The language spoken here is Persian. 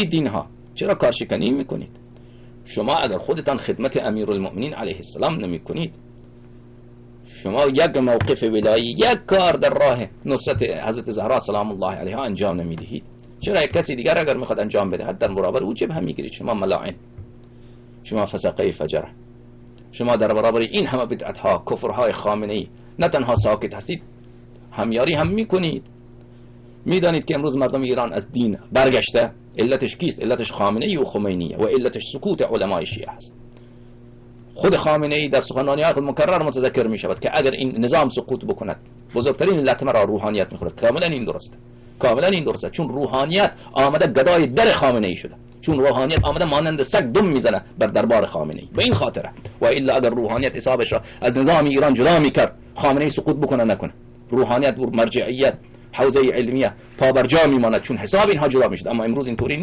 دین ها چرا کارشکنی میکنید؟ شما اگر خودتان خدمت امیرالمؤمنین علیه السلام نمی کنید، شما یک موقف ولایی، یک کار در راه نصرت حضرت زهرا سلام الله علیها انجام نمیدهید، چرا یک کسی دیگر اگر میخواد انجام بده در برابر او جبهه میگیرید؟ شما ملاعن، شما فسقه فجره، شما در برابر این همه بدعت ها کفرهای خامنه ای نه تنها ساکت هستید، همیاری هم میکنید. میدانید که امروز مردم ایران از دین برگشته، علتش کیست؟ علتش خامنه ای و خمینیه و علتش سکوت علمای شیعه است. خود خامنه ای در سخنرانی‌های خود مکرر متذکر می شود که اگر این نظام سقوط بکند بزرگترین لطمه را روحانیت میخورد. کاملا این درسته، کاملا این درسته، چون روحانیت آمده گدای در خامنه ای شده، چون روحانیت آمده مانند سگ دم میزنه بر دربار خامنه ای. به این خاطره، و الا اگر روحانیت حسابش را از نظام ایران جدا میکرد، خامنه ای سقوط بکنه نکنه، روحانیت و مرجعیت حوزه علمیه پابرجا میماند، چون حساب اینها جدا میشد. اما امروز اینطوری